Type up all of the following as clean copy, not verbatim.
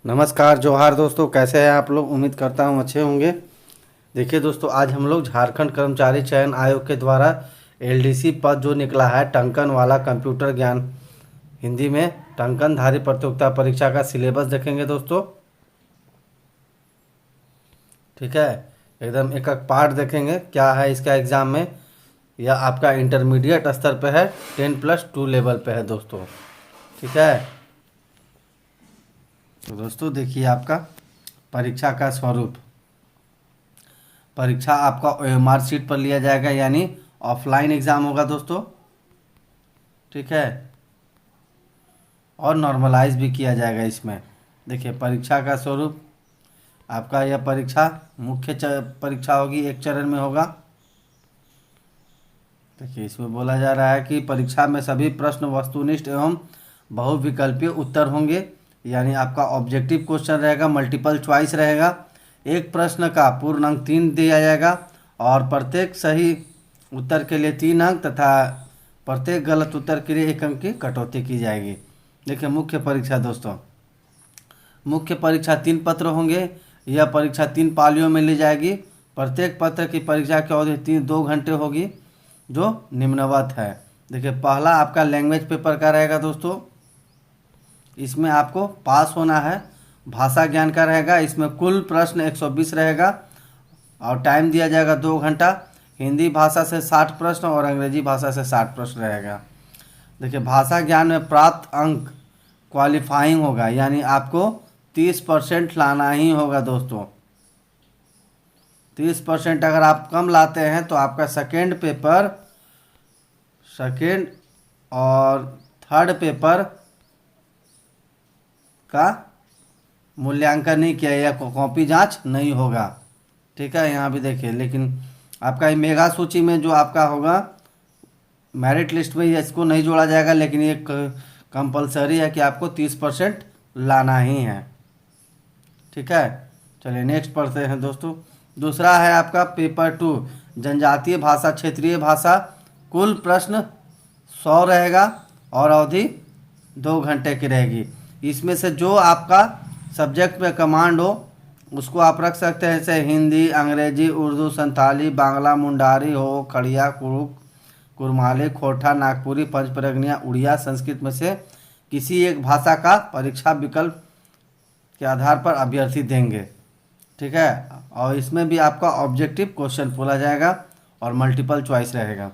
नमस्कार जोहार दोस्तों, कैसे हैं आप लोग। उम्मीद करता हूं अच्छे होंगे। देखिए दोस्तों, आज हम लोग झारखंड कर्मचारी चयन आयोग के द्वारा एलडीसी पद जो निकला है टंकन वाला कंप्यूटर ज्ञान, हिंदी में टंकनधारी प्रतियोगिता परीक्षा का सिलेबस देखेंगे दोस्तों। ठीक है, एकदम एक एक पार्ट देखेंगे क्या है इसका एग्ज़ाम में। यह आपका इंटरमीडिएट स्तर पे है, 10+2 लेवल पे है दोस्तों। ठीक है, तो दोस्तों देखिए आपका परीक्षा का स्वरूप। परीक्षा आपका ओएमआर शीट पर लिया जाएगा, यानी ऑफलाइन एग्ज़ाम होगा दोस्तों। ठीक है, और नॉर्मलाइज भी किया जाएगा इसमें। देखिए परीक्षा का स्वरूप आपका, यह परीक्षा मुख्य परीक्षा होगी, एक चरण में होगा। देखिए इसमें बोला जा रहा है कि परीक्षा में सभी प्रश्न वस्तुनिष्ठ एवं बहुविकल्पीय उत्तर होंगे, यानी आपका ऑब्जेक्टिव क्वेश्चन रहेगा, मल्टीपल चॉइस रहेगा। एक प्रश्न का पूर्ण अंक 3 दिया जाएगा और प्रत्येक सही उत्तर के लिए 3 अंक तथा प्रत्येक गलत उत्तर के लिए 1 अंक की कटौती की जाएगी। देखिए मुख्य परीक्षा दोस्तों, मुख्य परीक्षा 3 पत्र होंगे। यह परीक्षा 3 पालियों में ली जाएगी। प्रत्येक पत्र की परीक्षा की अवधि 2 घंटे होगी, जो निम्नवत है। देखिए पहला आपका लैंग्वेज पेपर का रहेगा दोस्तों, इसमें आपको पास होना है। भाषा ज्ञान का रहेगा, इसमें कुल प्रश्न 120 रहेगा और टाइम दिया जाएगा 2 घंटा। हिंदी भाषा से 60 प्रश्न और अंग्रेजी भाषा से 60 प्रश्न रहेगा। देखिए भाषा ज्ञान में प्राप्त अंक क्वालिफाइंग होगा, यानी आपको 30% लाना ही होगा दोस्तों। 30% अगर आप कम लाते हैं तो आपका सेकेंड और थर्ड पेपर का मूल्यांकन नहीं किया या कॉपी जांच नहीं होगा। ठीक है, यहाँ भी देखिए, लेकिन आपका ये मेगा सूची में जो आपका होगा मेरिट लिस्ट में इसको नहीं जोड़ा जाएगा, लेकिन ये कंपलसरी है कि आपको 30% लाना ही है। ठीक है, चलिए नेक्स्ट पढ़ते हैं दोस्तों। दूसरा है आपका पेपर 2 जनजातीय भाषा क्षेत्रीय भाषा। कुल प्रश्न 100 रहेगा और अवधि 2 घंटे की रहेगी। इसमें से जो आपका सब्जेक्ट में कमांड हो उसको आप रख सकते हैं, जैसे हिंदी, अंग्रेजी, उर्दू, संथाली, बांग्ला, मुंडारी हो, खड़िया, कुरुक, कुरमाली, खोटा, नागपुरी, पंचप्रगनिया, उड़िया, संस्कृत में से किसी एक भाषा का परीक्षा विकल्प के आधार पर अभ्यर्थी देंगे। ठीक है, और इसमें भी आपका ऑब्जेक्टिव क्वेश्चन पूछा जाएगा और मल्टीपल चॉइस रहेगा,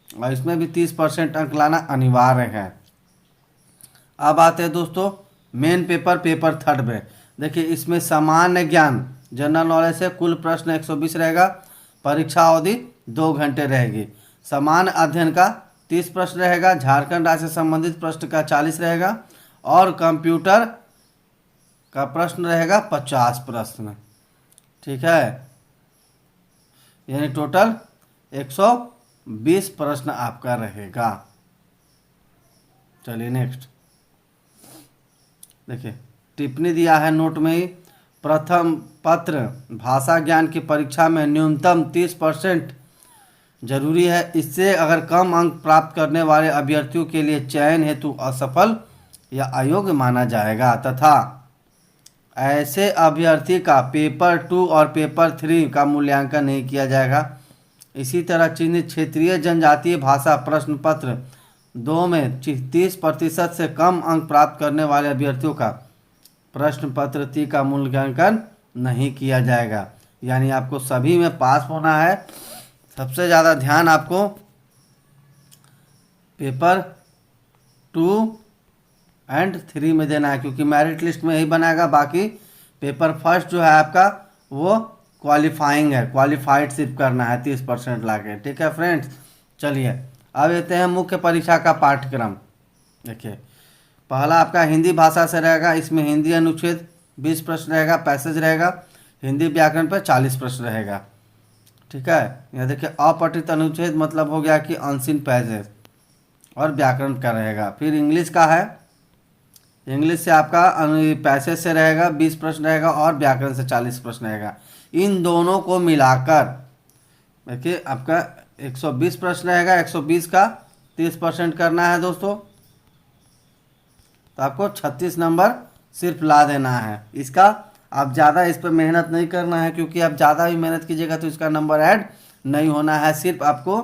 और इसमें भी 30% अंक लाना अनिवार्य है। अब आते हैं दोस्तों मेन पेपर 3 में। देखिए इसमें सामान्य ज्ञान जनरल नॉलेज से कुल प्रश्न 120 रहेगा। परीक्षा अवधि 2 घंटे रहेगी। सामान्य अध्ययन का 30 प्रश्न रहेगा। झारखंड राज्य से संबंधित प्रश्न का 40 रहेगा और कंप्यूटर का प्रश्न रहेगा 50 प्रश्न। ठीक है, यानी टोटल 120 प्रश्न आपका रहेगा। चलिए नेक्स्ट देखिए, टिप्पणी दिया है नोट में ही। प्रथम पत्र भाषा ज्ञान की परीक्षा में न्यूनतम 30% जरूरी है। इससे अगर कम अंक प्राप्त करने वाले अभ्यर्थियों के लिए चयन हेतु असफल या अयोग्य माना जाएगा तथा ऐसे अभ्यर्थी का पेपर 2 और पेपर 3 का मूल्यांकन नहीं किया जाएगा। इसी तरह चिन्हित क्षेत्रीय जनजातीय भाषा प्रश्न पत्र 2 में 30% से कम अंक प्राप्त करने वाले अभ्यर्थियों का प्रश्न पत्र 3 का मूल्यांकन नहीं किया जाएगा। यानी आपको सभी में पास होना है। सबसे ज़्यादा ध्यान आपको पेपर 2 एंड 3 में देना है, क्योंकि मेरिट लिस्ट में ही बनाएगा। बाकी पेपर फर्स्ट जो है आपका वो क्वालिफाइंग है, क्वालिफाइड सिर्फ करना है 30% ला के। ठीक है फ्रेंड्स, चलिए अब लेते हैं मुख्य परीक्षा का पाठ्यक्रम। देखिए पहला आपका हिंदी भाषा से रहेगा। इसमें हिंदी अनुच्छेद 20 प्रश्न रहेगा, पैसेज रहेगा। हिंदी व्याकरण पर 40 प्रश्न रहेगा। ठीक है, यहाँ देखिए अपठित अनुच्छेद मतलब हो गया कि अनसीन पैसेज और व्याकरण का रहेगा। फिर इंग्लिश का है, इंग्लिश से आपका पैसेज से रहेगा 20 प्रश्न रहेगा और व्याकरण से 40 प्रश्न रहेगा। इन दोनों को मिलाकर देखिए आपका 120 प्रश्न रहेगा। 120 का 30% करना है दोस्तों, तो आपको 36 नंबर सिर्फ ला देना है। इसका आप ज़्यादा इस पर मेहनत नहीं करना है, क्योंकि आप ज़्यादा भी मेहनत कीजिएगा तो इसका नंबर ऐड नहीं होना है। सिर्फ आपको,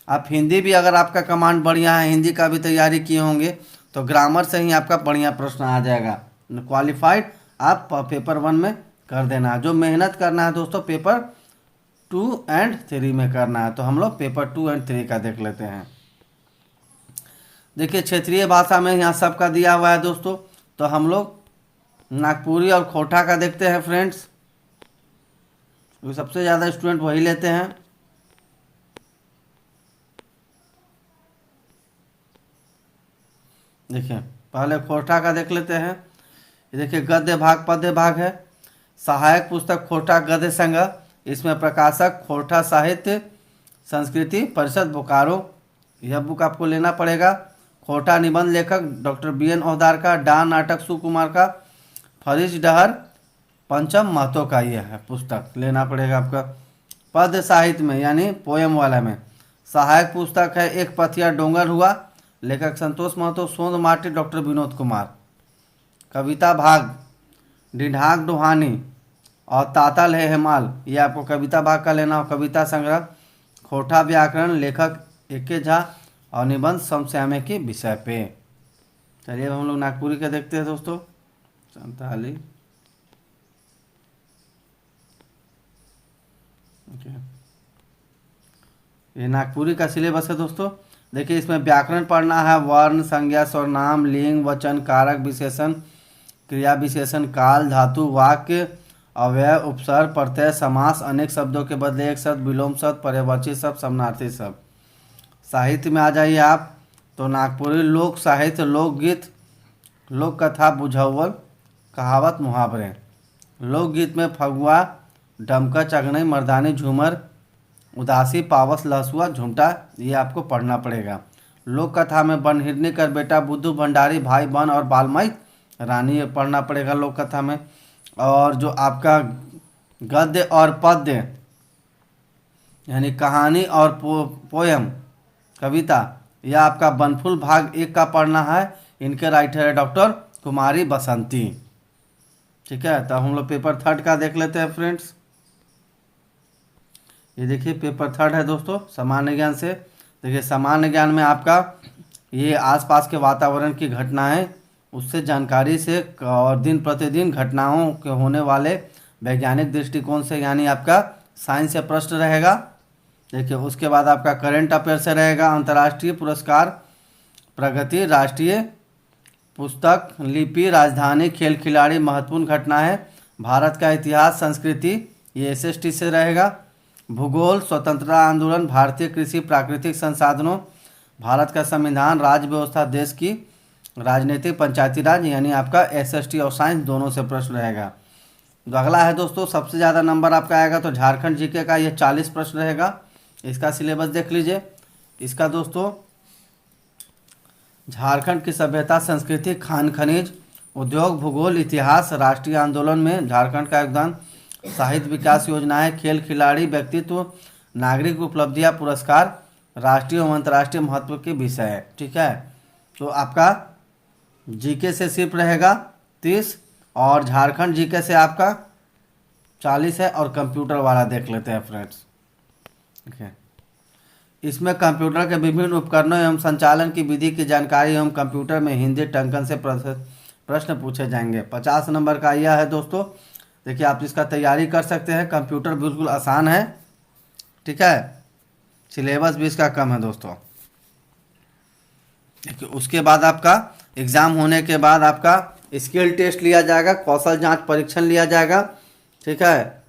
आप हिंदी भी अगर आपका कमांड बढ़िया है, हिंदी का भी तैयारी किए होंगे, तो ग्रामर से ही आपका बढ़िया प्रश्न आ जाएगा। क्वालिफाइड आप पेपर 1 में कर देना। जो मेहनत करना है दोस्तों पेपर 2 और 3 में करना है। तो हम लोग पेपर 2 और 3 का देख लेते हैं। देखिए क्षेत्रीय भाषा में यहाँ सबका दिया हुआ है दोस्तों। तो हम लोग नागपुरी और खोटा का देखते हैं फ्रेंड्स। सबसे ज़्यादा स्टूडेंट वही लेते हैं। देखिए पहले खोटा का देख लेते हैं। ये देखिए गद्य भाग पद्य भाग है। सहायक पुस्तक खोटा गद्य संग्रह, इसमें प्रकाशक खोटा साहित्य संस्कृति परिषद बोकारो, यह बुक आपको लेना पड़ेगा। खोटा निबंध लेखक डॉक्टर BN ओहदार का, डा नाटक सुकुमार का, फरीज डहर पंचम महतो का यह है पुस्तक लेना पड़ेगा आपका। पद्य साहित्य में यानी पोयम वाला में सहायक पुस्तक है एक पथिया डोंगर हुआ, लेखक संतोष महतो, सोंद माटी डॉक्टर विनोद कुमार। कविता भाग ढिढाक डुहानी और तातल है हेमाल, ये आपको कविता भाग का लेना हो। कविता संग्रह खोटा व्याकरण लेखक एके झा और निबंध समश्यामे के विषय पे। चलिए अब हम लोग नागपुरी का देखते हैं दोस्तों। संताली ये नागपुरी का सिलेबस है दोस्तों। देखिए इसमें व्याकरण पढ़ना है, वर्ण संज्ञा सर्वनाम लिंग वचन कारक विशेषण क्रिया विशेषण काल धातु वाक्य अव्यय उपसर्ग प्रत्यय समास अनेक शब्दों के बदले एक शब्द विलोम शब्द पर्यायवाची शब्द समानार्थी शब्द। साहित्य में आ जाइए आप तो नागपुरी लोक साहित्य लोकगीत लोक कथा बुझावल कहावत मुहावरे। लोकगीत में फगुआ डमका चगनई मर्दानी झूमर उदासी पावस लहसुआ झुमटा, ये आपको पढ़ना पड़ेगा। लोक कथा में बनहिरनी कर बेटा बुद्धू भंडारी भाई बहन और बालमई रानी, ये पढ़ना पड़ेगा लोक कथा में। और जो आपका गद्य और पद्य यानी कहानी और पोयम कविता, यह आपका बनफुल भाग 1 का पढ़ना है। इनके राइटर है डॉक्टर कुमारी बसंती। ठीक है, तो हम लोग पेपर 3 का देख लेते हैं फ्रेंड्स। ये देखिए पेपर 3 है दोस्तों सामान्य ज्ञान से। देखिए सामान्य ज्ञान में आपका ये आसपास के वातावरण की घटनाएं उससे जानकारी से और दिन प्रतिदिन घटनाओं के होने वाले वैज्ञानिक दृष्टिकोण से, यानी आपका साइंस से प्रश्न रहेगा। देखिए उसके बाद आपका करंट अफेयर से रहेगा, अंतर्राष्ट्रीय पुरस्कार प्रगति राष्ट्रीय पुस्तक लिपि राजधानी खेल खिलाड़ी महत्वपूर्ण घटना है, भारत का इतिहास संस्कृति ये SST से रहेगा। भूगोल स्वतंत्रता आंदोलन भारतीय कृषि प्राकृतिक संसाधनों भारत का संविधान राज्य व्यवस्था देश की राजनीतिक पंचायती राज, यानी आपका SST और साइंस दोनों से प्रश्न रहेगा। तो अगला है दोस्तों सबसे ज़्यादा नंबर आपका आएगा तो झारखंड जीके का, ये 40 प्रश्न रहेगा। इसका सिलेबस देख लीजिए। इसका दोस्तों झारखंड की सभ्यता संस्कृति खान खनिज उद्योग भूगोल इतिहास राष्ट्रीय आंदोलन में झारखंड का योगदान साहित्य विकास योजनाएं खेल खिलाड़ी व्यक्तित्व नागरिक उपलब्धियां पुरस्कार राष्ट्रीय एवं अंतर्राष्ट्रीय महत्व के विषय है। ठीक है, तो आपका जीके से सिर्फ रहेगा 30 और झारखंड जीके से आपका 40 है। और कंप्यूटर वाला देख लेते हैं फ्रेंड्स। ठीक है, इसमें कंप्यूटर के विभिन्न उपकरणों एवं संचालन की विधि की जानकारी एवं कंप्यूटर में हिंदी टंकन से प्रश्न पूछे जाएंगे। 50 नंबर का यह है दोस्तों। देखिए आप इसका तैयारी कर सकते हैं, कंप्यूटर बिल्कुल आसान है। ठीक है, सिलेबस भी इसका कम है दोस्तों। देखिए उसके बाद आपका एग्ज़ाम होने के बाद आपका स्किल टेस्ट लिया जाएगा, कौशल जांच परीक्षण लिया जाएगा। ठीक है,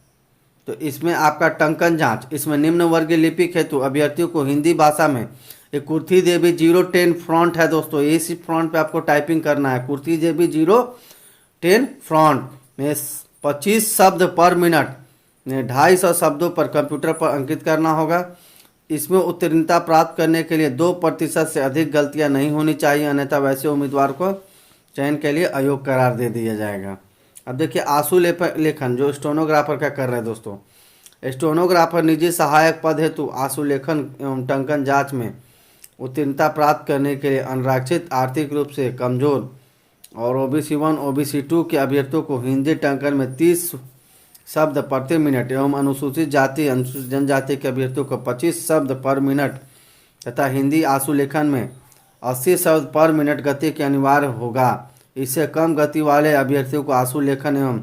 तो इसमें आपका टंकन जांच, इसमें निम्न वर्गीय लिपिक हेतु अभ्यर्थियों को हिंदी भाषा में एक कुर्थी देवी 010 फ्रंट है दोस्तों, इसी फ्रंट पे आपको टाइपिंग करना है। कुर्थी देवी 010 फ्रंट में 25 शब्द पर मिनट 250 शब्दों पर कंप्यूटर पर अंकित करना होगा। इसमें उत्तीर्णता प्राप्त करने के लिए 2% से अधिक गलतियां नहीं होनी चाहिए, अन्यथा वैसे उम्मीदवार को चयन के लिए अयोग्य करार दे दिया जाएगा। अब देखिए आंसू लेखन जो स्टेनोग्राफर का कर रहे हैं दोस्तों। स्टेनोग्राफर निजी सहायक पद हेतु आंसू लेखन एवं टंकन जांच में उत्तीर्णता प्राप्त करने के लिए अनारक्षित आर्थिक रूप से कमजोर और OBC 1 OBC 2 के अभ्यर्थियों को हिंदी टंकन में 30 शब्द प्रति मिनट एवं अनुसूचित जाति अनुसूचित जनजाति के अभ्यर्थियों को 25 शब्द पर मिनट तथा हिंदी आशुलेखन में 80 शब्द पर मिनट गति के अनिवार्य होगा। इससे कम गति वाले अभ्यर्थियों को आशुलेखन एवं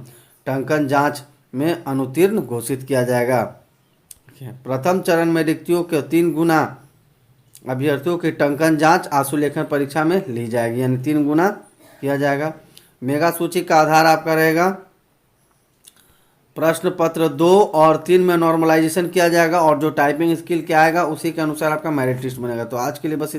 टंकन जांच में अनुत्तीर्ण घोषित किया जाएगा। प्रथम चरण में रिक्तियों के 3 गुना अभ्यर्थियों की टंकन जांच आशुलेखन परीक्षा में ली जाएगी, यानी 3 गुना किया जाएगा। मेगा सूची का आधार आपका रहेगा प्रश्न पत्र 2 और 3 में नॉर्मलाइजेशन किया जाएगा और जो टाइपिंग स्किल क्या आएगा उसी के अनुसार आपका मेरिट लिस्ट बनेगा। तो आज के लिए बस